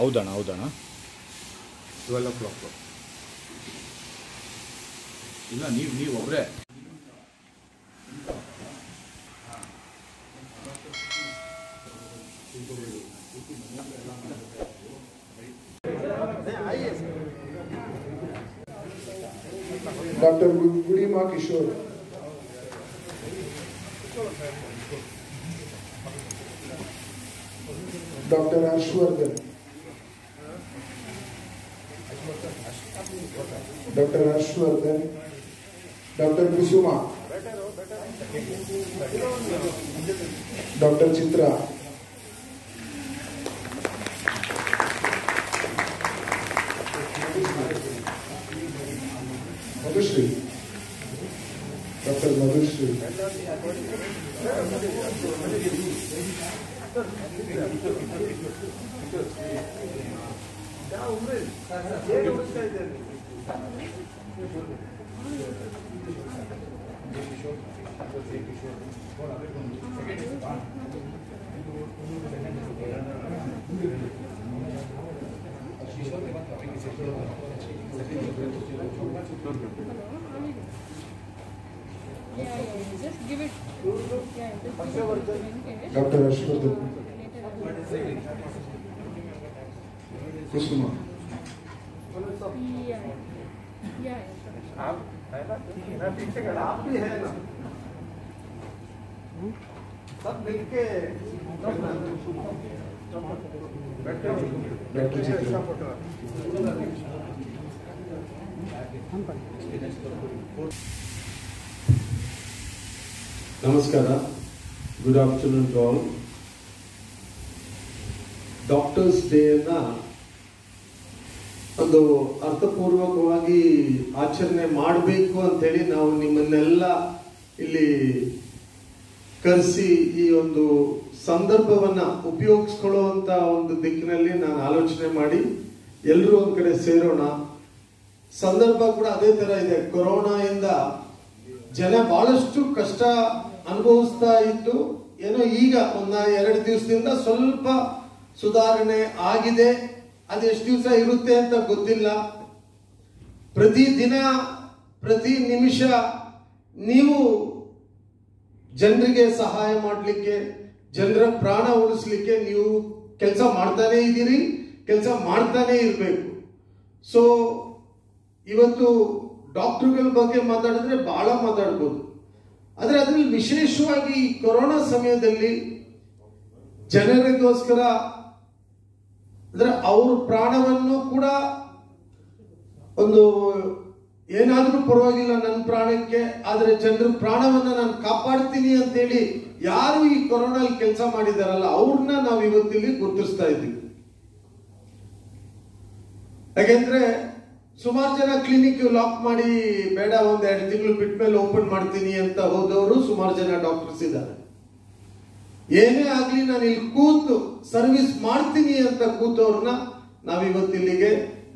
ಹೌದಣ್ಣ ಹೌದಣ್ಣ. 12 o'clock. ಇಲ್ಲ ನೀವು ಒಬ್ಬರೇ. Doctor Gudima Kishore, doctor Harshvardhan, doctor Kusuma, doctor Chitra, Madhushree, doctor Madhushree, Just give it. Doctor Harshvardhan, Kusuma, आप है ना, मैं पीछे खड़ा, आप भी है ना, सब मिलके डॉक्टर चित्रा, ನಮಸ್ಕಾರ. Good afternoon to all. Doctors ಡೇಯನ್ನ ಒಂದು ಅರ್ಥಪೂರ್ವಕವಾಗಿ ಆಚರಣೆ ಮಾಡಬೇಕು ಅಂತೇಳಿ ನಾವು ನಿಮ್ಮನ್ನೆಲ್ಲ ಇಲ್ಲಿ ಕರೆಸಿ ಈ ಒಂದು ಸಂದರ್ಭವನ್ನ ಉಪಯೋಗಿಸ್ಕೊಳ್ಳುವಂತ ಒಂದು ದಿಕ್ಕಿನಲ್ಲಿ ನಾನು ಆಲೋಚನೆ ಮಾಡಿ ಎಲ್ಲರೂ ಒಂದ್ ಕಡೆ ಸೇರೋಣ. ಸಂದರ್ಭ ಕೂಡ ಅದೇ ತರ ಇದೆ. ಕೊರೋನಾದಿಂದ ಜನ ಬಹಳಷ್ಟು ಕಷ್ಟ ಅನುಭವಿಸ್ತಾ ಇದ್ದು ಏನೋ ಈಗ ಒಂದ 2 ದಿವಸದಿಂದ ಸ್ವಲ್ಪ ಸುಧಾರಣೆ ಆಗಿದೆ. ಅದೆಷ್ಟು ದಿವಸ ಇರುತ್ತೆ ಅಂತ ಗೊತ್ತಿಲ್ಲ. ಪ್ರತಿ ದಿನ ಪ್ರತಿ ನಿಮಿಷ ನೀವು ಜನರಿಗೆ ಸಹಾಯ ಮಾಡಲಿಕ್ಕೆ, ಜನರ ಪ್ರಾಣ ಉಳಿಸ್ಲಿಕ್ಕೆ ನೀವು ಕೆಲಸ ಮಾಡ್ತಾನೆ ಇದ್ದೀರಿ, ಕೆಲಸ ಮಾಡ್ತಾನೆ ಇರಬೇಕು. ಸೊ ಇವತ್ತು ಡಾಕ್ಟರ್ಗಳ ಬಗ್ಗೆ ಮಾತಾಡಿದ್ರೆ ಬಹಳ ಮಾತಾಡ್ಬೋದು. ಆದ್ರೆ ಅದ್ರಲ್ಲಿ ವಿಶೇಷವಾಗಿ ಕೊರೋನಾ ಸಮಯದಲ್ಲಿ ಜನರಿಗೋಸ್ಕರ ಅಂದ್ರೆ ಅವ್ರ ಪ್ರಾಣವನ್ನು ಕೂಡ ಒಂದು ಏನಾದ್ರೂ ಪರವಾಗಿಲ್ಲ ನನ್ನ ಪ್ರಾಣಕ್ಕೆ, ಆದ್ರೆ ಜನರ ಪ್ರಾಣವನ್ನ ನಾನು ಕಾಪಾಡ್ತೀನಿ ಅಂತೇಳಿ ಯಾರು ಈ ಕೊರೋನಲ್ಲಿ ಕೆಲಸ ಮಾಡಿದಾರಲ್ಲ ಅವ್ರನ್ನ ನಾವು ಇವತ್ತಿಲ್ಲಿ ಗುರುತಿಸ್ತಾ ಇದ್ದೀವಿ. ಯಾಕೆಂದ್ರೆ ಸುಮಾರು ಜನ ಕ್ಲಿನಿಕ್ ಲಾಕ್ ಮಾಡಿ ಬೇಡ ಒಂದ್ 2 ತಿಂಗಳು ಬಿಟ್ಟ ಮೇಲೆ ಓಪನ್ ಮಾಡ್ತೀನಿ ಅಂತ ಹೋದವರು ಸುಮಾರು ಜನ ಡಾಕ್ಟರ್ಸ್ ಇದ್ದಾರೆ. ಏನೇ ಆಗ್ಲಿ ನಾನು ಇಲ್ಲಿ ಕೂತು ಸರ್ವಿಸ್ ಮಾಡ್ತೀನಿ ಅಂತ ಕೂತವ್ರನ್ನ ನಾವಿವತ್ತಿಲ್ಲಿಗೆ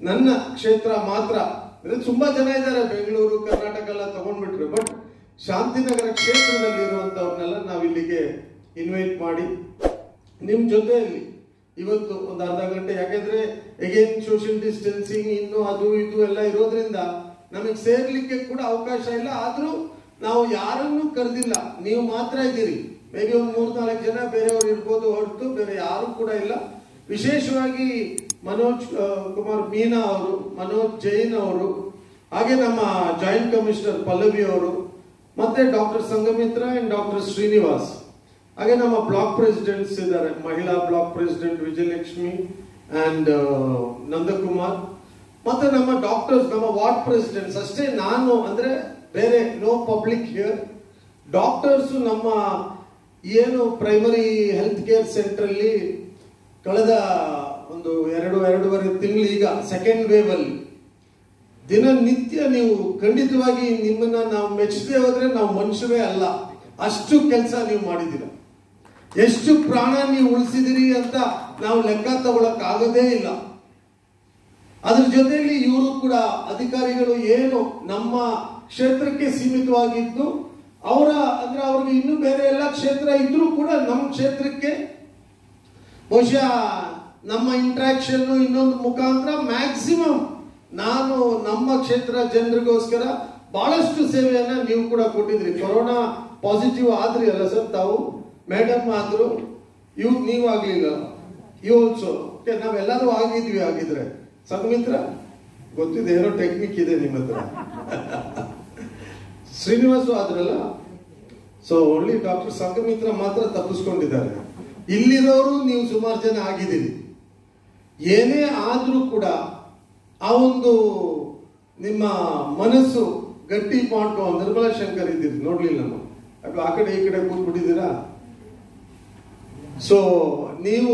ನನ್ನ ಕ್ಷೇತ್ರ ಮಾತ್ರ ಅಂದ್ರೆ ತುಂಬಾ ಜನ ಇದ್ದಾರೆ, ಬೆಂಗಳೂರು ಕರ್ನಾಟಕ ಎಲ್ಲ ತಗೊಂಡ್ಬಿಟ್ರೆ, ಬಟ್ ಶಾಂತಿನಗರ ಕ್ಷೇತ್ರದಲ್ಲಿ ಇರುವಂತವ್ರನ್ನೆಲ್ಲ ನಾವಿಲ್ಲಿಗೆ ಇನ್ವೈಟ್ ಮಾಡಿ ನಿಮ್ ಜೊತೆಯಲ್ಲಿ ಇವತ್ತು ಒಂದು ಅರ್ಧ ಗಂಟೆ, ಯಾಕೆಂದ್ರೆ ಅಗೇನ್ ಸೋಷಿಯಲ್ ಡಿಸ್ಟೆನ್ಸಿಂಗ್ ಇನ್ನು ಅದು ಇದು ಎಲ್ಲ ಇರೋದ್ರಿಂದ ನಮಗೆ ಸೇರ್ಲಿಕ್ಕೆ ಕೂಡ ಅವಕಾಶ ಇಲ್ಲ. ಆದ್ರೂ ನಾವು ಯಾರನ್ನೂ ಕರೆದಿಲ್ಲ, ನೀವು ಮಾತ್ರ ಇದ್ದೀರಿ. ಮೇ ಬಿ ಒಂದು 3-4 ಜನ ಬೇರೆಯವರು ಇರ್ಬೋದು ಹೊರತು ಬೇರೆ ಯಾರು ಕೂಡ ಇಲ್ಲ. ವಿಶೇಷವಾಗಿ ಮನೋಜ್ ಕುಮಾರ್ ಮೀನಾ ಅವರು, ಮನೋಜ್ ಜೈನ್ ಅವರು, ಹಾಗೆ ನಮ್ಮ ಜಾಯಿಂಟ್ ಕಮಿಷನರ್ ಪಲ್ಲವಿ ಅವರು, ಮತ್ತೆ doctor Sangamitra and doctor Srinivas, ಹಾಗೆ ನಮ್ಮ ಬ್ಲಾಕ್ ಪ್ರೆಸಿಡೆಂಟ್ಸ್ ಇದ್ದಾರೆ, ಮಹಿಳಾ block president Vijayalakshmi and Nandakumar, ಮತ್ತೆ ನಮ್ಮ ಡಾಕ್ಟರ್ಸ್, ನಮ್ಮ ವಾರ್ಡ್ ಪ್ರೆಸಿಡೆಂಟ್ಸ್ ಅಷ್ಟೇ. ನಾನು ಅಂದ್ರೆ ಬೇರೆ ನೋ ಪಬ್ಲಿಕ್ ಹಿಯರ್. ಡಾಕ್ಟರ್ಸ್ ನಮ್ಮ ಏನು ಪ್ರೈಮರಿ ಹೆಲ್ತ್ ಕೇರ್ ಸೆಂಟರ್ ಅಲ್ಲಿ ಕಳೆದ ಒಂದು 2-2.5 ತಿಂಗಳು ಈಗ ಸೆಕೆಂಡ್ ವೇವ್ ಅಲ್ಲಿ ದಿನನಿತ್ಯ ನೀವು ಖಂಡಿತವಾಗಿ ನಿಮ್ಮನ್ನ ನಾವು ಮೆಚ್ಚದೆ ಹೋದ್ರೆ ನಾವು ಮನುಷ್ಯರೇ ಅಲ್ಲ. ಅಷ್ಟು ಕೆಲಸ ನೀವು ಮಾಡಿದ್ದೀರ, ಎಷ್ಟು ಪ್ರಾಣ ನೀವು ಉಳಿಸಿದಿರಿ ಅಂತ ನಾವು ಲೆಕ್ಕ ತಗೊಳಕ್ ಆಗೋದೇ ಇಲ್ಲ. ಅದ್ರ ಜೊತೆಯಲ್ಲಿ ಇವರು ಕೂಡ ಅಧಿಕಾರಿಗಳು ಏನು ನಮ್ಮ ಕ್ಷೇತ್ರಕ್ಕೆ ಸೀಮಿತವಾಗಿದ್ದು ಅವರ ಅಂದ್ರೆ ಅವ್ರಿಗೆ ಇನ್ನೂ ಬೇರೆ ಎಲ್ಲ ಕ್ಷೇತ್ರ ಇದ್ರೂ ಕೂಡ ನಮ್ಮ ಕ್ಷೇತ್ರಕ್ಕೆ ಬಹುಶಃ ನಮ್ಮ ಇಂಟ್ರಾಕ್ಷನ್ ಇನ್ನೊಂದು ಮುಖಾಂತರ ಮ್ಯಾಕ್ಸಿಮಮ್ ನಾನು ನಮ್ಮ ಕ್ಷೇತ್ರ ಜನರಿಗೋಸ್ಕರ ಬಹಳಷ್ಟು ಸೇವೆಯನ್ನ ನೀವು ಕೂಡ ಕೊಟ್ಟಿದ್ರಿ. ಕೊರೋನಾ ಪಾಸಿಟಿವ್ ಆದ್ರಿ ಅಲ್ಲ ಸರ್ ತಾವು? ಮೇಡಮ್ ಆದ್ರು, ನೀವು ಆಗ್ಲಿಲ್ಲ, ಯು ಆಲ್ಸೋ. ನಾವೆಲ್ಲರೂ ಆಗಿದ್ವಿ. ಆಗಿದ್ರೆ ಸಂಘಮಿತ್ರ ಗೊತ್ತಿದೆ, ಏನೋ ಟೆಕ್ನಿಕ್ ಇದೆ ನಿಮ್ಮ ಹತ್ರ. ಶ್ರೀನಿವಾಸು ಆದ್ರಲ್ಲ, ಸೊ ಓನ್ಲಿ ಡಾಕ್ಟರ್ ಸಂಘಮಿತ್ರ ಮಾತ್ರ ತಪ್ಪಿಸ್ಕೊಂಡಿದ್ದಾರೆ. ಇಲ್ಲಿರೋರು ನೀವು ಸುಮಾರು ಜನ ಆಗಿದ್ದೀರಿ. ಏನೇ ಆದ್ರೂ ಕೂಡ ಆ ಒಂದು ನಿಮ್ಮ ಮನಸ್ಸು ಗಟ್ಟಿ ಮಾಡ್ಕೊ. ನಿರ್ಮಲಾ ಶಂಕರ್ ಇದ್ದೀರಿ, ನೋಡ್ಲಿಲ್ಲ ನಾವು, ಅಥವಾ ಆ ಕಡೆ ಈ ಕಡೆ ಕೂತ್ಬಿಟ್ಟಿದ್ದೀರಾ. ಸೊ ನೀವು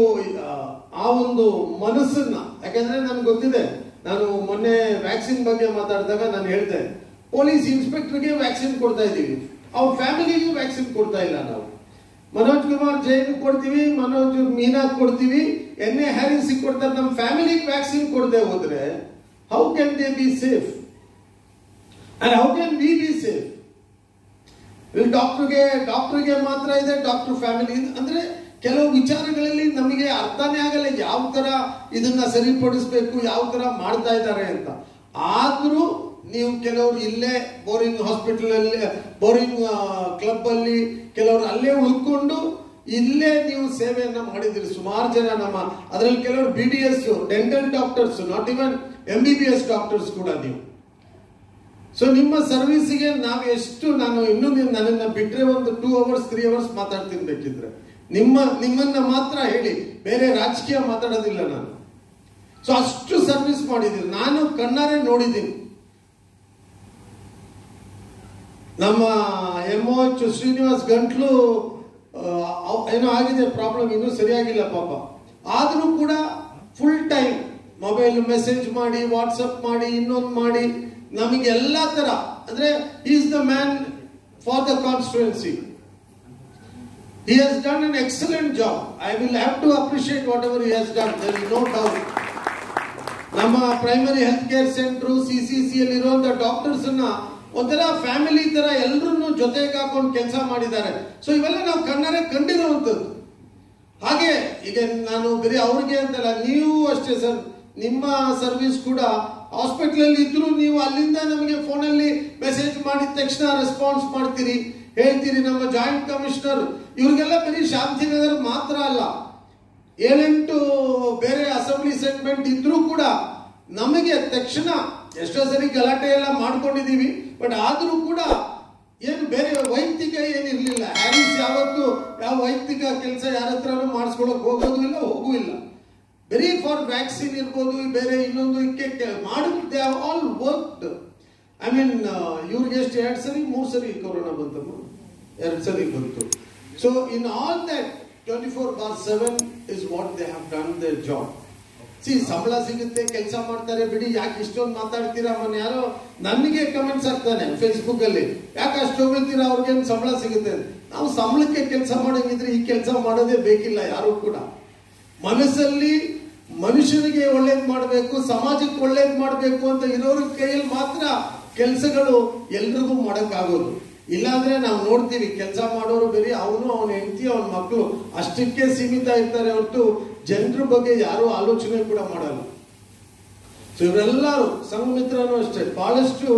ಆ ಒಂದು ಮನಸ್ಸನ್ನ, ಯಾಕಂದ್ರೆ ನನ್ಗೆ ಗೊತ್ತಿದೆ, ನಾನು ಮೊನ್ನೆ ವ್ಯಾಕ್ಸಿನ್ ಬಗ್ಗೆ ಮಾತಾಡಿದಾಗ ನಾನು ಹೇಳಿದೆ, ಪೊಲೀಸ್ ಇನ್ಸ್ಪೆಕ್ಟರ್ಗೆ ವ್ಯಾಕ್ಸಿನ್ ಕೊಡ್ತಾ ಇದ್ದೀವಿ, ಅವ್ರ ಫ್ಯಾಮಿಲಿಗೆ ವ್ಯಾಕ್ಸಿನ್ ಕೊಡ್ತಾ ಇಲ್ಲ ನಾವು. ಮನೋಜ್ ಕುಮಾರ್ ಜೈನ್ ಕೊಡ್ತೀವಿ, ಮನೋಜ್ ಮೀನಾ ಕೊಡ್ತೀವಿ, ಎನ್ ಎ ಹ್ಯಾರಿಸ್ ಕೊಡ್ತಾರೆ. ನಮ್ಮ ಫ್ಯಾಮಿಲಿಗೆ ವ್ಯಾಕ್ಸಿನ್ ಕೊಡದೆ ಹೋದ್ರೆ how can they be safe and how can we be safe? ಡಾಕ್ಟರ್ಗೆ ಮಾತ್ರ ಇದೆ, ಡಾಕ್ಟರ್ ಫ್ಯಾಮಿಲಿ ಅಂದ್ರೆ ಕೆಲವು ವಿಚಾರಗಳಲ್ಲಿ ನಮಗೆ ಅರ್ಥನೇ ಆಗಲ್ಲ ಯಾವ ತರ ಇದನ್ನ ಸರಿಪಡಿಸ್ಬೇಕು, ಯಾವ ತರ ಮಾಡ್ತಾ ಇದ್ದಾರೆ ಅಂತ. ಆದ್ರೂ ನೀವು ಕೆಲವರು ಇಲ್ಲೇ ಬೋರಿಂಗ್ ಹಾಸ್ಪಿಟಲ್ ಅಲ್ಲಿ, ಬೋರಿಂಗ್ ಕ್ಲಬ್ ಅಲ್ಲಿ, ಕೆಲವರು ಅಲ್ಲೇ ಉಳ್ಕೊಂಡು ಇಲ್ಲೇ ನೀವು ಸೇವೆಯನ್ನ ಮಾಡಿದಿರಿ. ಸುಮಾರು ಜನ ನಮ್ಮ ಅದರಲ್ಲಿ ಕೆಲವರು BDS dental doctors, not even MBBS doctors ಕೂಡ ನೀವು. ಸೊ ನಿಮ್ಮ ಸರ್ವಿಸ್ಗೆ ನಾವು ಎಷ್ಟು, ನಾನು ಇನ್ನೂ ನನ್ನನ್ನ ಬಿಟ್ರೆ ಒಂದು 2 hours 3 hours ಮಾತಾಡ್ತೀನಿ ಬೇಕಿದ್ರೆ. ನಿಮ್ಮನ್ನ ಮಾತ್ರ ಹೇಳಿ, ಬೇರೆ ರಾಜಕೀಯ ಮಾತಾಡೋದಿಲ್ಲ ನಾನು. ಸೊ ಅಷ್ಟು ಸರ್ವಿಸ್ ಮಾಡಿದ್ದೀನಿ, ನಾನು ಕಣ್ಣಾರೆ ನೋಡಿದ್ದೀನಿ. ನಮ್ಮ MOH ಶ್ರೀನಿವಾಸ್ ಗಂಟ್ಲು ಏನೋ ಆಗಿದೆ ಪ್ರಾಬ್ಲಮ್, ಇನ್ನೂ ಸರಿಯಾಗಿಲ್ಲ ಪಾಪ. ಆದ್ರೂ ಕೂಡ ಫುಲ್ ಟೈಮ್ ಮೊಬೈಲ್ ಮೆಸೇಜ್ ಮಾಡಿ, ವಾಟ್ಸಪ್ ಮಾಡಿ, ಇನ್ನೊಂದು ಮಾಡಿ, ನಮಗೆ ಎಲ್ಲಾ ತರ ಅಂದ್ರೆ is the man for the constituency. He has done an excellent job. I will have to appreciate whatever he has done. There is no doubt. ನಮ್ಮ primary health care centre CCC ಅಲ್ಲಿ ಇರುವಂತ ಡಾಕ್ಟರ್ಸ್ ಒಂಥರ family ತರ ಎಲ್ಲರನ್ನು ಜೊತೆಗೆ ಹಾಕೊಂಡು ಕೆಲಸ ಮಾಡಿದ್ದಾರೆ. ಸೊ ಇವೆಲ್ಲ ನಾವು ಕಣ್ಣಾರೆ ಕಂಡಿರುವಂತದ್ದು. ಹಾಗೆ ಈಗ ನಾನು ಬರೀ ಅವ್ರಿಗೆ ಅಂತಲ್ಲ, ನೀವು ಅಷ್ಟೇ ಸರ್, ನಿಮ್ಮ ಸರ್ವಿಸ್ ಕೂಡ ಹಾಸ್ಪಿಟಲ್ ಅಲ್ಲಿ ಇದ್ರು ನೀವು ಅಲ್ಲಿಂದ ನಮಗೆ ಫೋನಲ್ಲಿ ಮೆಸೇಜ್ ಮಾಡಿದ ತಕ್ಷಣ ರೆಸ್ಪಾನ್ಸ್ ಮಾಡ್ತೀರಿ, ಹೇಳ್ತೀರಿ. ನಮ್ಮ ಜಾಯಿಂಟ್ ಕಮಿಷನರ್ ಇವ್ರಿಗೆಲ್ಲ ಬರೀ ಶಾಂತಿನಗರ ಮಾತ್ರ ಅಲ್ಲ, 7-8 ಬೇರೆ ಅಸೆಂಬ್ಲಿ ಸೆಗ್ಮೆಂಟ್ ಇದ್ರೂ ಕೂಡ ನಮಗೆ ತಕ್ಷಣ, ಎಷ್ಟೋ ಸರಿ ಗಲಾಟೆ ಎಲ್ಲ ಮಾಡ್ಕೊಂಡಿದೀವಿ, ಬಟ್ ಆದ್ರೂ ಕೂಡ ಏನು ಬೇರೆ ವೈಯಕ್ತಿಕ ಏನಿರ್ಲಿಲ್ಲ. ಹ್ಯಾರಿಸ್ ಯಾವತ್ತು ಯಾವ ವೈಯಕ್ತಿಕ ಕೆಲಸ ಯಾರ ಹತ್ರನೂ ಮಾಡಿಸ್ಕೊಳಕ್ ಹೋಗೋದು ಇಲ್ಲ, ಹೋಗೂ ಇಲ್ಲ. ಬರೀ ಫಾರ್ ವ್ಯಾಕ್ಸಿನ್ ಇರ್ಬೋದು, ಬೇರೆ ಇನ್ನೊಂದು ಮಾಡಿದ್ದೆ ಆಲ್ ವರ್ಕ್ಡ್. ಐ ಮೀನ್ ಇವ್ರಿಗೆ ಎಷ್ಟು 2 ಸರಿ 3 ಸರಿ ಕೊರೋನಾ ಬಂತಮ್ಮ, 2 ಸರಿ ಬಂತು. So in all that 24/7 is what they have done their job. ಸಂಬಳ ಸಿಗುತ್ತೆ, ಕೆಲಸ ಮಾಡ್ತಾರೆ, ಬಿಡಿ ಯಾಕೆ ಇಷ್ಟೊಂದು ಮಾತಾಡ್ತೀರಾ? ಮೊನ್ನೆ ಯಾರೋ ನನಗೆ ಕಮೆಂಟ್ಸ್ ಆಗ್ತಾನೆ ಫೇಸ್ಬುಕ್ ಅಲ್ಲಿ, ಯಾಕೆ ಅಷ್ಟು ಹೋಗ್ತೀರಾ, ಅವ್ರಿಗೇನು ಸಂಬಳ ಸಿಗುತ್ತೆ? ನಾವು ಸಂಬಳಕ್ಕೆ ಕೆಲಸ ಮಾಡೋಂಗಿದ್ರೆ ಈ ಕೆಲಸ ಮಾಡೋದೇ ಬೇಕಿಲ್ಲ ಯಾರು ಕೂಡ. ಮನಸ್ಸಲ್ಲಿ ಮನುಷ್ಯನಿಗೆ ಒಳ್ಳೇದ್ ಮಾಡಬೇಕು, ಸಮಾಜಕ್ಕೆ ಒಳ್ಳೇದ್ ಮಾಡಬೇಕು ಅಂತ ಇರೋರ ಕೈಯಲ್ಲಿ ಮಾತ್ರ ಕೆಲಸಗಳು ಎಲ್ರಿಗೂ ಮಾಡಕ್ಕಾಗೋದು. ಇಲ್ಲಾಂದ್ರೆ ನಾವು ನೋಡ್ತೀವಿ ಕೆಲಸ ಮಾಡೋರು ಬೇರೆ, ಅವನು ಅವನ ಹೆಂಡತಿ ಅವನ ಮಕ್ಕಳು ಅಷ್ಟಕ್ಕೆ ಸೀಮಿತ ಇರ್ತಾರೆ ಹೊರತು ಜನರ ಬಗ್ಗೆ ಯಾರು ಆಲೋಚನೆ ಕೂಡ ಮಾಡಲ್ಲ. ಸೊ ಇವರೆಲ್ಲರೂ ಸಂಘಮಿತ್ರನೂ ಅಷ್ಟೇ ಬಹಳಷ್ಟು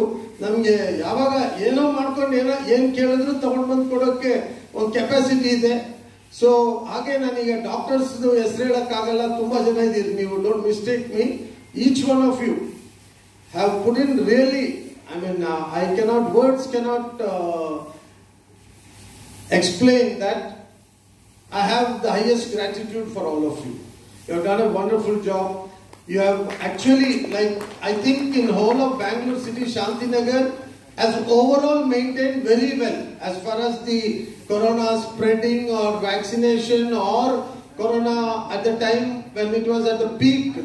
ನಮ್ಗೆ ಯಾವಾಗ ಏನೋ ಮಾಡ್ಕೊಂಡು ಏನ್ ಕೇಳಿದ್ರು ತಗೊಂಡ್ ಬಂದು ಕೊಡೋಕೆ ಒಂದು ಕೆಪಾಸಿಟಿ ಇದೆ. ಸೊ ಹಾಗೆ ನಾನೀಗ ಡಾಕ್ಟರ್ಸ್ ಹೆಸರು ಹೇಳಕ್ಕಾಗಲ್ಲ, ತುಂಬಾ ಜನ ಇದ್ದೀರಿ ನೀವು, don't mistake me. Each one of you have put in really, I mean, words cannot explain that. I have the highest gratitude for all of you. You have done a wonderful job. You have actually, like, I think in whole of Bangalore city, Shantinagar has overall maintained very well as far as the corona spreading or vaccination or corona at the time when it was at the peak.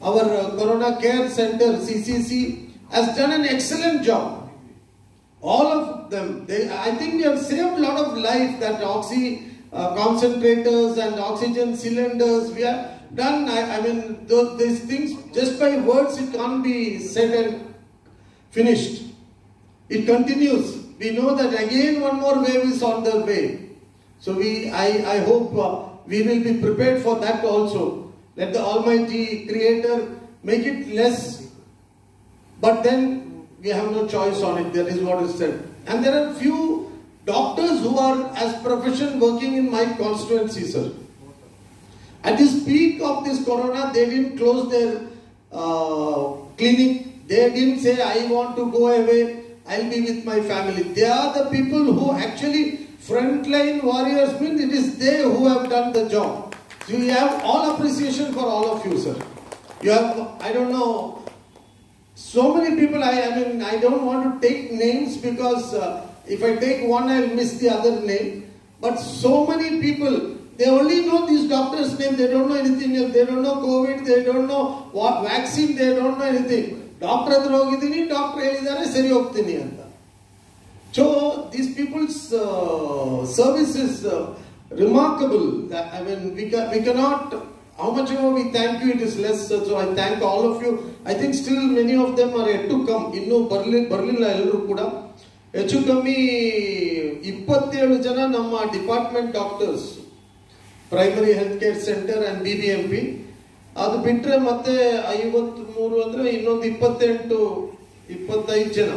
Our corona care center, CCC, has done an excellent job. All of them. I think we have saved a lot of life. That oxy concentrators and oxygen cylinders we have done. I mean, these things just by words it can't be said and finished. It continues. We know that again one more wave is on the way. So I hope we will be prepared for that also. Let the Almighty Creator make it less. But then we have no choice on it. That is what is said. And there are few doctors who are as profession working in my constituency, sir. At this peak of this corona, they didn't close their clinic. They didn't say, I want to go away, I'll be with my family. They are the people who actually, frontline warriors mean it is they who have done the job. So we have all appreciation for all of you, sir. You have, I don't know, so many people, I mean, I don't want to take names because if I take one, I'll miss the other name. But so many people, they only know these doctors' name, they don't know anything else. They don't know COVID, they don't know what vaccine, they don't know anything. Doctor hatra hogidini, doctor helidare sari hogtini anta. So these people's service is remarkable. I mean, we cannot, how much ever we thank you, it is less. So I thank all of you. I think still many of them are yet to come. Innu Berlin ellaru kuda. ಹೆಚ್ಚು ಕಮ್ಮಿ 27 ಜನ ನಮ್ಮ department doctors primary health care centre and BBMP. ಅದು ಬಿಟ್ಟರೆ ಮತ್ತೆ 53 ಅಂದ್ರೆ ಇನ್ನೊಂದು 25 ಜನ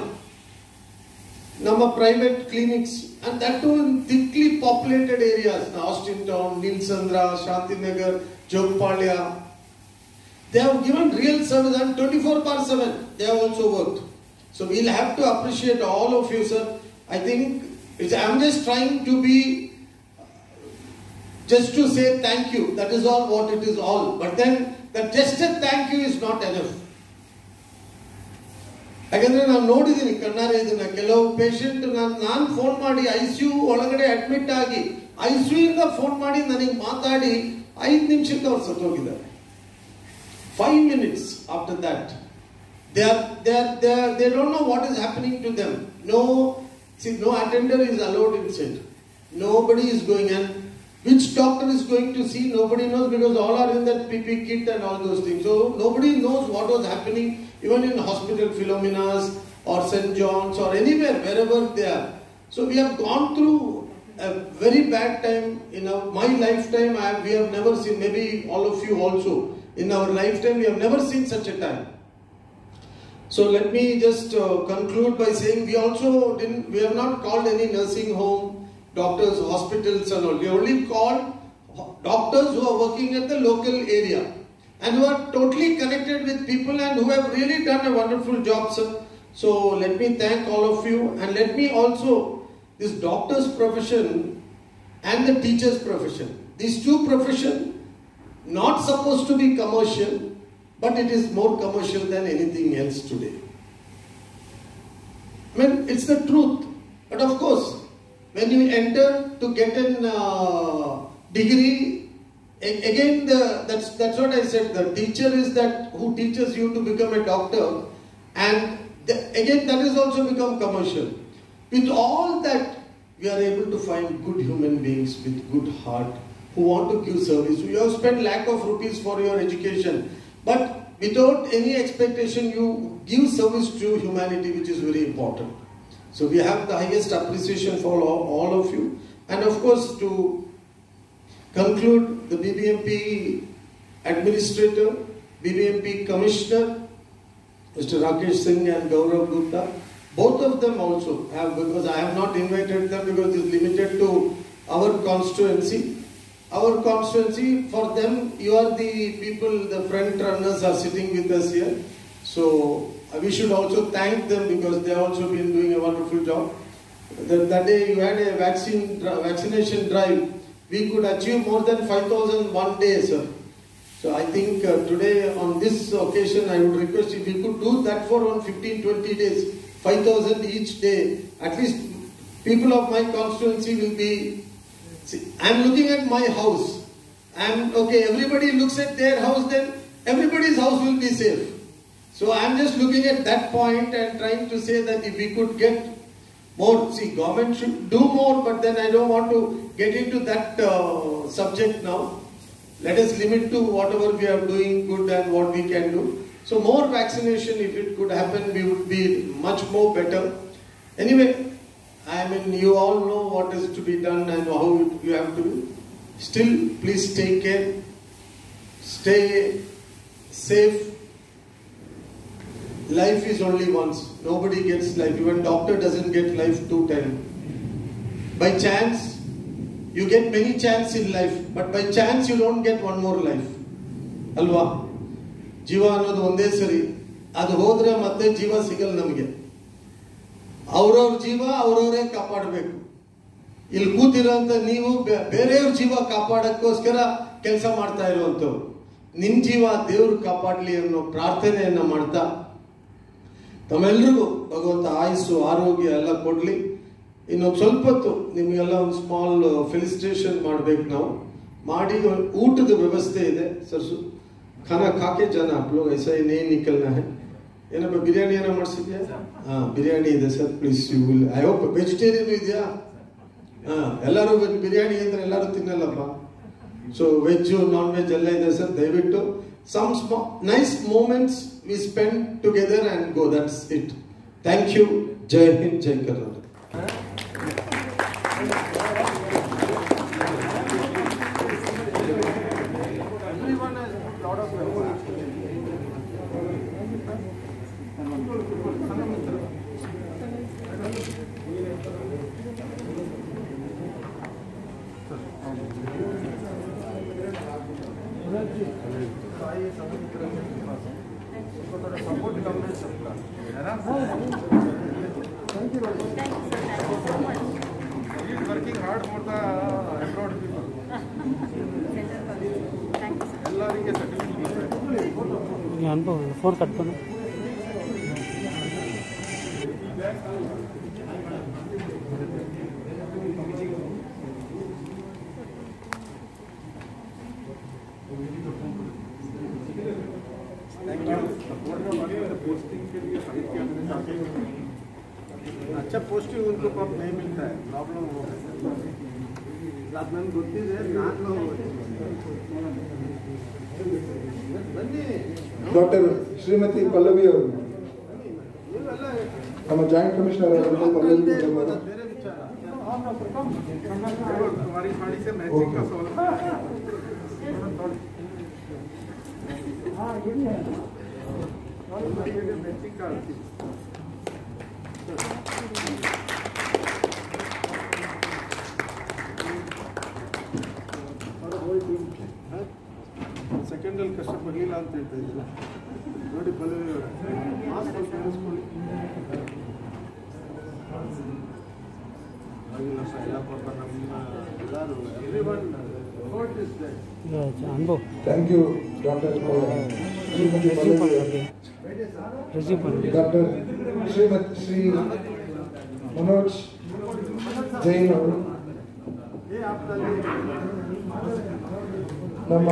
ನಮ್ಮ private clinics and that too in thickly populated areas. Austin Town, Neelasandra, Shantinagar, Jogupalya. They have given real service and 24/7 they have also worked. So we'll have to appreciate all of you, sir. I think I'm just trying to be, just to say thank you. That is all what it is all. But then that just a thank you is not enough. ಯಾಕಂದ್ರೆ ನಾನು ನೋಡಿದ್ದೀನಿ ಕಣ್ಣಾರೆ ಇದನ್ನ. ಕೆಲವು patient ನಾನು phone ಮಾಡಿ ICU ಒಳಗಡೆ admit ಆಗಿ ICU ಇಂದ ಫೋನ್ ಮಾಡಿ ನನಗೆ ಮಾತಾಡಿ 5 ನಿಮಿಷಕ್ಕೆ ಅವ್ರು ಸತ್ತೋಗಿದ್ದಾರೆ. 5 minutes after that. They don't know what is happening to them. No attender is allowed inside. Nobody is going, and which doctor is going to see, nobody knows, because all are in that PP kit and all those things. So nobody knows what was happening even in hospital Philomena's or St. John's or anywhere, wherever they are. So we have gone through a very bad time in my lifetime. We have never seen, maybe all of you also, in our lifetime we have never seen such a time. So let me just conclude by saying we have not called any nursing home, doctors, hospitals and all. We only called doctors who are working at the local area and who are totally connected with people and who have really done a wonderful job, sir. So let me thank all of you, and let me also, this doctor's profession and the teacher's profession, these two professions not supposed to be commercial, but it is more commercial than anything else today. I mean, it's the truth. But of course, when you enter to get a degree, again, that's what I said. The teacher is that who teaches you to become a doctor, and again, that is also become commercial. With all that, we are able to find good human beings with good heart who want to give service. You have spent lakh of rupees for your education, but without any expectation, you give service to humanity, which is very important. So we have the highest appreciation for all of you. And of course, to conclude, the BBMP administrator, BBMP commissioner, Mr. Rakesh Singh and Gaurav Gupta, both of them also have, because I have not invited them because it is limited to our constituency. Our constituency, for them, you are the people, the front runners are sitting with us here. So we should also thank them because they have also been doing a wonderful job. That day you had a vaccination drive. We could achieve more than 5,000 one day, sir. So I think today on this occasion I would request if we could do that for around 15-20 days, 5,000 each day. At least people of my constituency will be. See, I'm looking at my house. Okay, everybody looks at their house, then everybody's house will be safe. So I'm just looking at that point and trying to say that if we could get more, see, government should do more, but then I don't want to get into that subject now. Let us limit to whatever we are doing good and what we can do. So more vaccination, if it could happen, we would be much more better. Anyway, I mean, you all know what is to be done and how you have to do. Still, please take care. Stay safe. Life is only once. Nobody gets life. Even doctor doesn't get life 2 times. By chance, you get many chances in life, but by chance you don't get one more life. Alva? ಜೀವ ಅನ್ನೋದು ಒಂದೇ ಸರಿ, ಅದು ಹೋದ್ರೆ ಮತ್ತೆ ಜೀವ ಸಿಗಲ್ಲ ನಮಗೆ. ಅವ್ರವ್ರ ಜೀವ ಅವ್ರವರೇ ಕಾಪಾಡಬೇಕು. ಇಲ್ಲಿ ಕೂತಿರೋಂಥ ನೀವು ಬೇರೆಯವ್ರ ಜೀವ ಕಾಪಾಡಕ್ಕೋಸ್ಕರ ಕೆಲಸ ಮಾಡ್ತಾ ಇರುವಂಥವ್ರು. ನಿಮ್ ಜೀವ ದೇವ್ರು ಕಾಪಾಡಲಿ ಅನ್ನೋ ಪ್ರಾರ್ಥನೆಯನ್ನ ಮಾಡ್ತಾ ತಮ್ಮೆಲ್ರಿಗೂ ಭಗವಂತ ಆಯುಸ್ಸು ಆರೋಗ್ಯ ಎಲ್ಲ ಕೊಡ್ಲಿ. ಇನ್ನೊಂದು ಸ್ವಲ್ಪ ಹೊತ್ತು ನಿಮಗೆಲ್ಲ ಒಂದು ಸ್ಮಾಲ್ ಫೆಲಿಸಿಟೇಷನ್ ಮಾಡ್ಬೇಕು. ನಾವು ಮಾಡಿ ಊಟದ ವ್ಯವಸ್ಥೆ ಇದೆ ಸರ್. खाना खा के जाना आप लोग, ऐसा ही नहीं निकलना है. ಏನಪ್ಪ ಬಿರಿಯಾನಿ ಏನೋ ಮಾಡಿಸಿದ್ಯಾ? ಬಿರಿಯಾನಿ ಇದೆ sir, please you will. I hope vegetarian ಇದೆಯಾ? ಎಲ್ಲರೂ ಬಿರಿಯಾನಿ ಅಂದ್ರೆ ಎಲ್ಲರೂ ತಿನ್ನಲ್ಲಪ್ಪ. ಸೊ ವೆಜ್ ನಾನ್ ವೆಜ್ ಎಲ್ಲ ಇದೆ ಸರ್. ದಯವಿಟ್ಟು some nice moments we spend together and go. That's it. Thank you. Jai Hind, Jai Karnataka. Everyone has a lot of support government सबका है ना. Thank you so much. He is working hard for the abroad people. ಎಲ್ಲರಿಗೆ certificate ಅನುಭವ phone cut பண்ணு. Posting के लिए अच्छा posting उनको कब नहीं मिलता है, प्रॉब्लम हो गया. ನನಗೆ ಗೊತ್ತಿದೆ. ನಾನು ಡಾಕ್ಟರ್ ಶ್ರೀಮತಿ ಪಲ್ಲವಿ ಅವರು, ನಮ್ಮ ಜಾಯಿಂಟ್ ಕಮಿಷನರ್ ಪಲ್ಲವಿ ಅವರು. ಬೇರೆ ವಿಚಾರ. तुम्हारी साड़ी से मैचिंग का सवाल. मैचिंग का ಸೆಕೆಂಡ್ ಅಲ್ಲಿ ಕಷ್ಟಪಡಲಿಲ್ಲ ಅಂತ ಹೇಳ್ತಾ ಇದ್ರು ನೋಡಿ. ಪಲ್ಲವಿ ಆಗಿಲ್ಲ ಸರ್, ಎಲ್ಲ ಪಾಪ ನಮ್ಮ ಎಲ್ಲರೂ ಎವ್ರಿವನ್ ಅನುಭವ. Thank you doctor Shrimati Pallavi ಅವರು. ಡಾಕ್ಟರ್ ಶ್ರೀ ಮನೋಜ್ ಜೈನ್ ಅವರು, ನಮ್ಮ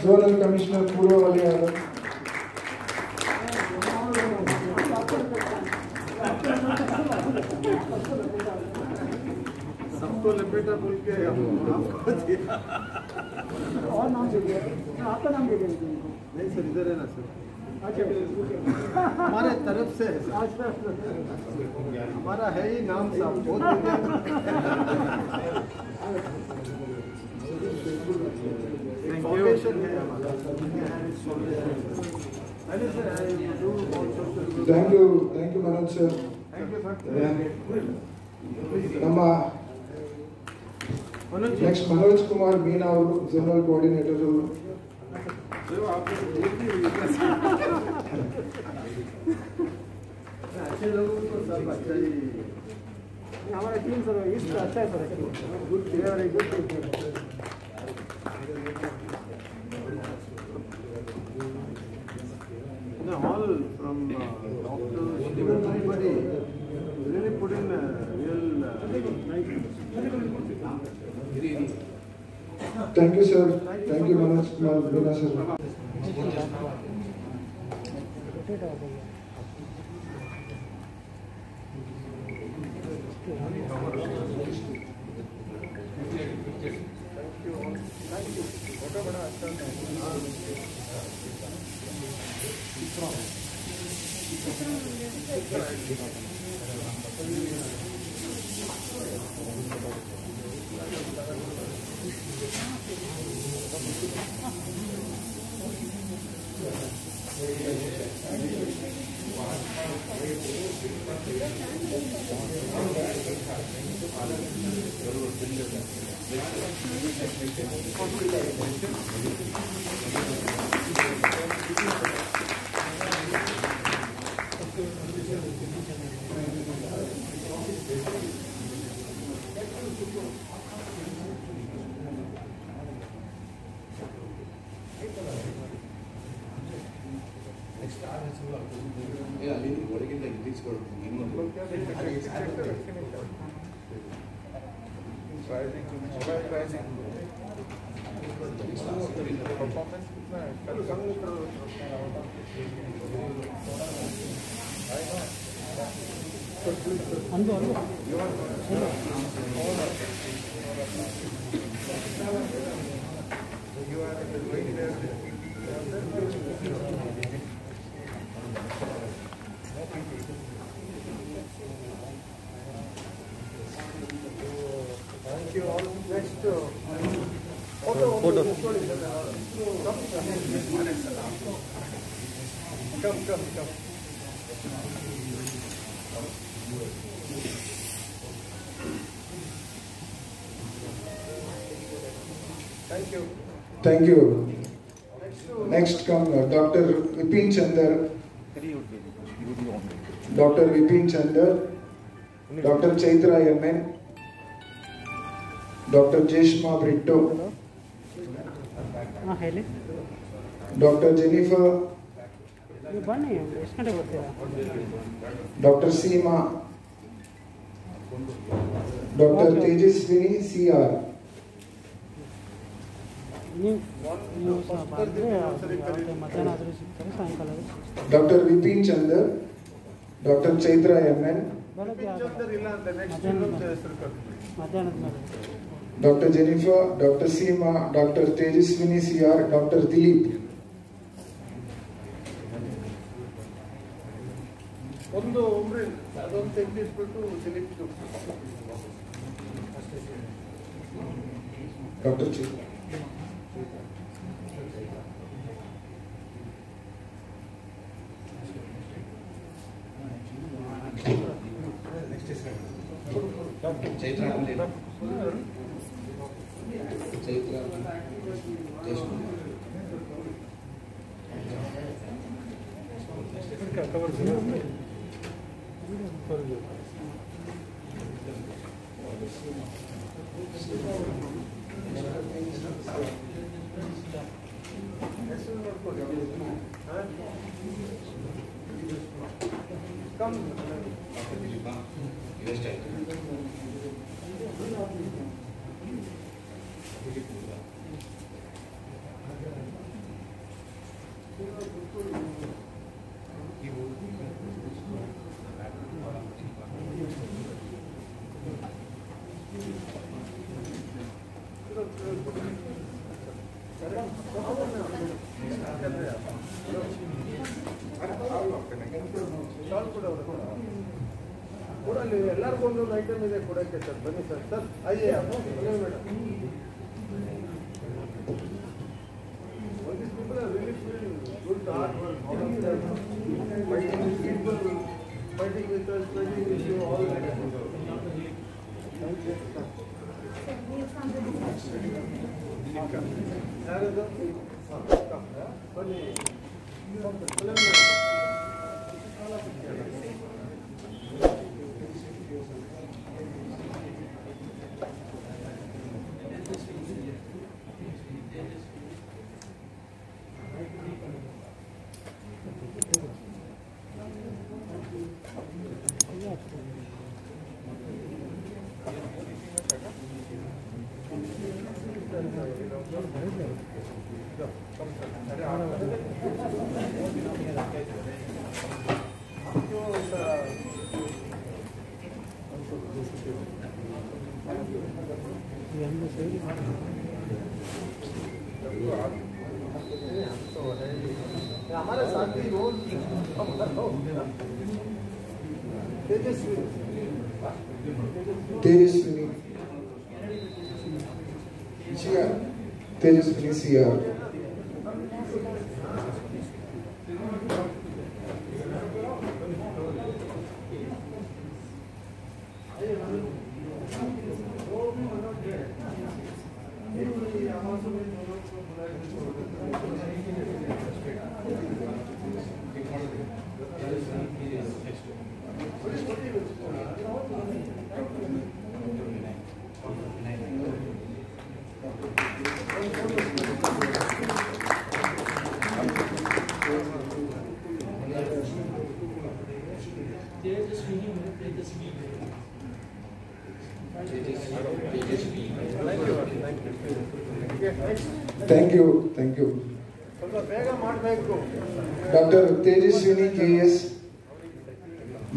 ಝೋನಲ್ ಕಮಿಷನರ್ ಪೂರ್ವ ವಲಯ ಅವರು, सबको लपेटा बोल के आपको दिया. और नाम से आपका नाम नहीं सर, इधर है ना सर. हमारे तरफ से है सर. हमारा है ही नाम साहब, बहुत फाउंडेशन है हमारा. Thank you Manoj sir. ನಮ್ಮ ನೆಕ್ಸ್ಟ್ ಮನೋಜ್ ಕುಮಾರ್ ಮೀನಾ ಅವರು, ಝೋನಲ್ ಕೋಆರ್ಡಿನೇಟರ್ ಅವರು. अच्छे लोगों को सब अच्छा ही. हमारा टीम सर इसका अच्छा है सर. गुड प्लेयर है, good team. All from doctors, everybody really put in a real thank you sir. Thank you Manoj Kumar Meena sir. Photo बड़ा अच्छा है. Thank you. Next come Dr. Vipin Chandar. Dr. Vipin Chandar. Dr. Chaitra Yemen. Dr. Jeshma Brito. Dr. Jennifer. Dr. Seema. Dr. Tejaswini CR. Dr. Vipin Chandar. Dr. Chaitra MN. Dr. Jennifer, Dr. Seema, Dr. Tejaswini CR, Dr. Dilip. Dr. Chaitra. ಎಲ್ಲರಿಗೊಂದು item ಇದೆ ಕೊಡಕ್ಕೆ sir, ಬನ್ನಿ sir. Sir ಆಯ್ಯೇ madam. These people are really doing good hard work. All of them fighting with people, fighting with us, fighting with you, all that. Thank you. ಯಾರದು? ಬನ್ನಿ. हमारे साथी वो Tejaswini CR. Tejaswini CR. Thank you. Thank you. ಸ್ವಲ್ಪ ಬೇಗ ಮಾಡಬೇಕು. Dr. Tejaswini KS,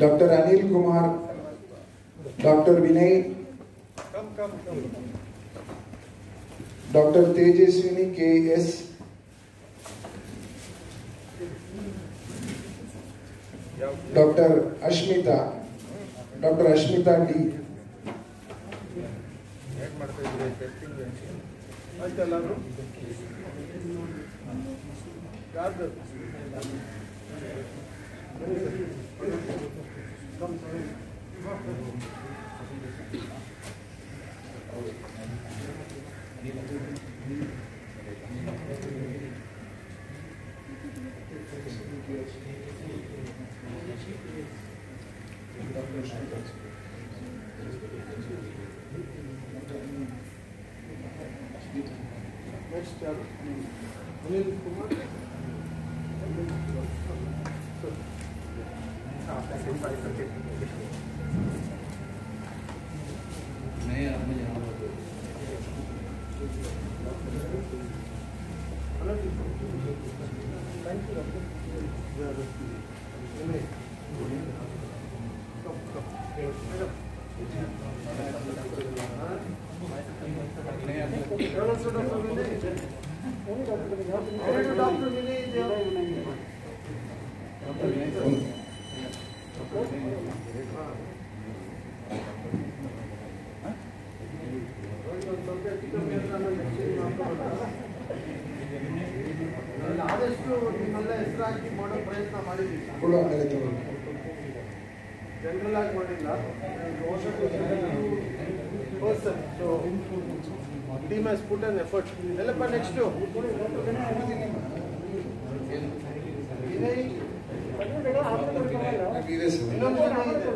Dr. Anil Kumar, Dr. Vinay, come Dr. Tejaswini KS, Dr. Ashmita D. ಹೇಗೆ ಮಾಡ್ತಾ ಇದ್ದೀರಿ ಟೆಸ್ಟಿಂಗ್ ಆಯ್ತಲ್ಲ ಅದು ಯಾರ್ದು ನೆಕ್ಸ್ಟ್ ಯಾರು ಅನಿಲ್ ಕುಮಾರ್ ಆದಷ್ಟು ನಿಮ್ಮೆಲ್ಲ ಹೆಸರಾಗಿ ಮಾಡೋ ಪ್ರಯತ್ನ ಮಾಡಿದ್ದೀವಿ. ಕೂಡ ಆಮೇಲೆ ತಗೊಳ್ಳಿ. ಜನರಲ್ ಆಗಿ ಮಾಡಿಲ್ಲ. Person, so team has put an effort. Yellappa next ಇದೆ ಸರ್. ಇನ್ನೊಂದು ಜನ ಇದೆ.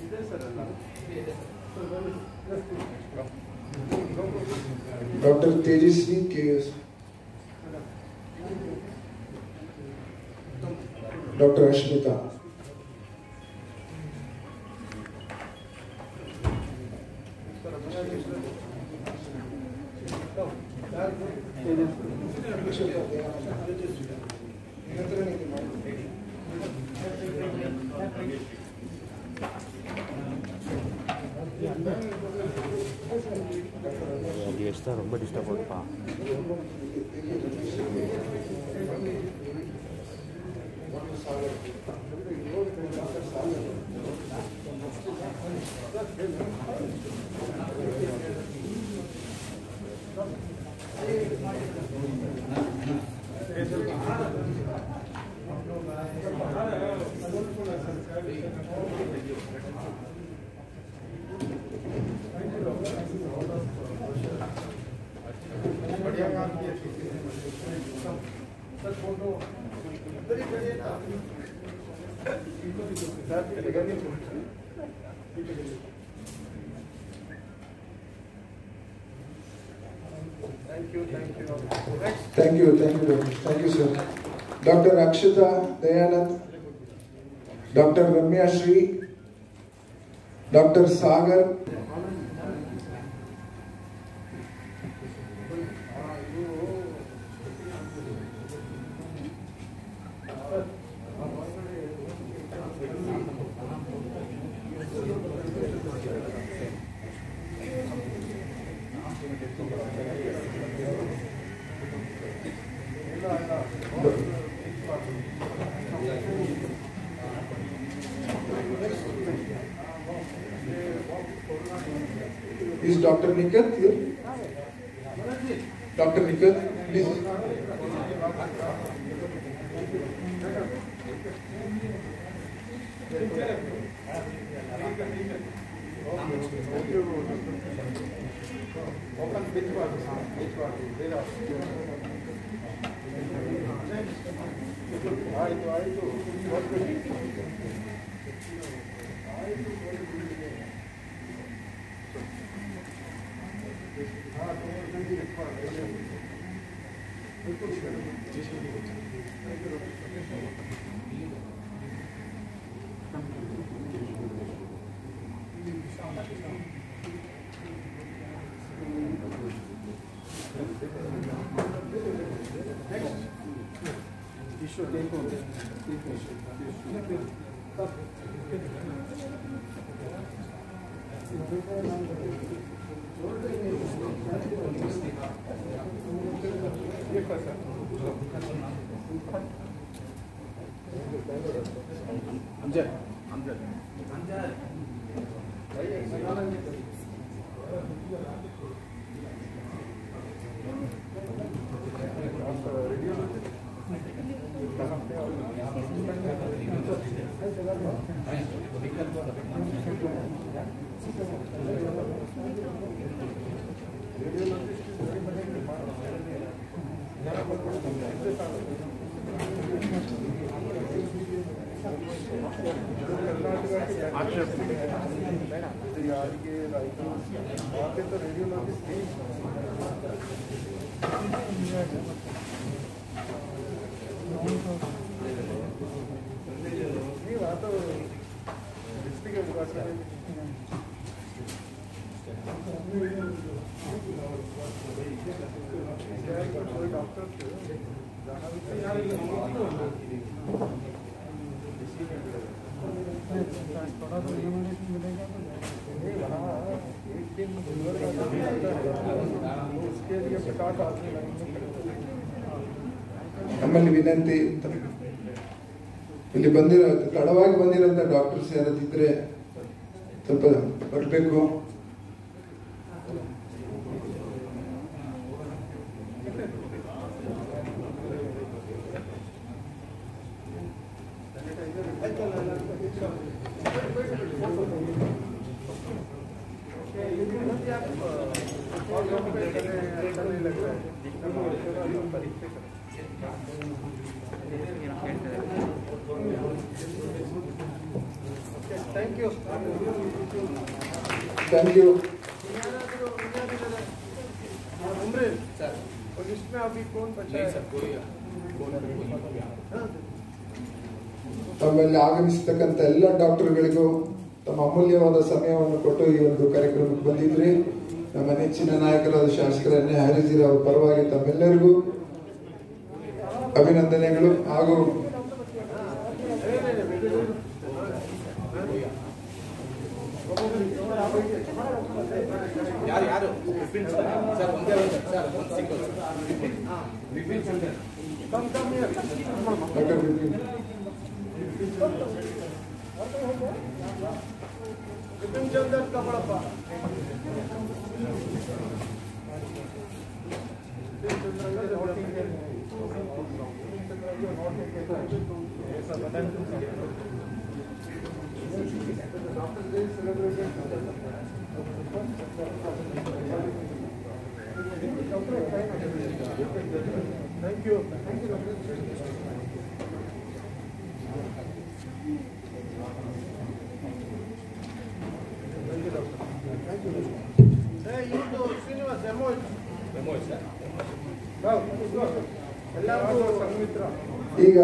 ಇದೆ ಸರ್ ಅಲ್ಲ Dr. Tejaswini KS, Dr. Ashmita, está ரொம்ப disturb ஆகுதுப்பா. Thank you, doctor. Thank you, sir. Dr. Akshita Dayanand, Dr. Ramya Shri, Dr. Sagar, is Dr. Nikat here? Dr. Nikat, please. ಆಯ್ತು ನಮ್ಮಲ್ಲಿ ವಿನಂತಿ ಇಲ್ಲಿ ಬಂದಿರೋ ತಡವಾಗಿ ಬಂದಿರೋಂಥ ಡಾಕ್ಟರ್ಸ್ ಯಾರಾದಿದ್ರೆ ಸ್ವಲ್ಪ ಬರಬೇಕು. Thank you. इसमें अभी कौन बचा है? ತಮ್ಮಲ್ಲಿ ಆಗಮಿಸತಕ್ಕಂಥ ಎಲ್ಲ ಡಾಕ್ಟರ್ಗಳಿಗೂ ತಮ್ಮ ಅಮೂಲ್ಯವಾದ ಸಮಯವನ್ನು ಕೊಟ್ಟು ಈ ಒಂದು ಕಾರ್ಯಕ್ರಮಕ್ಕೆ ಬಂದಿದ್ರಿ. ನಮ್ಮ ನೆಚ್ಚಿನ ನಾಯಕರಾದ ಶಾಸಕರ ಎನ್.ಎ. ಹೈರಜಿರ ಅವರ ಪರವಾಗಿ ತಮ್ಮೆಲ್ಲರಿಗೂ ಅಭಿನಂದನೆಗಳು ಹಾಗೂ Thank you. ಈಗ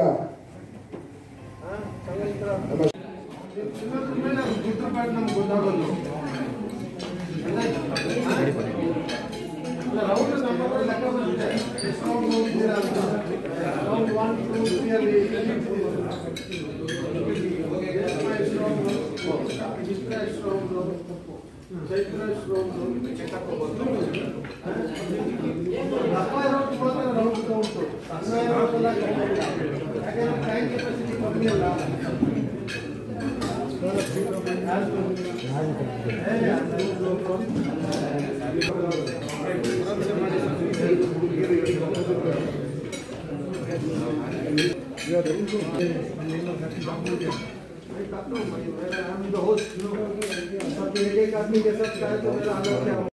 I'm the host, एक आदमी के साथ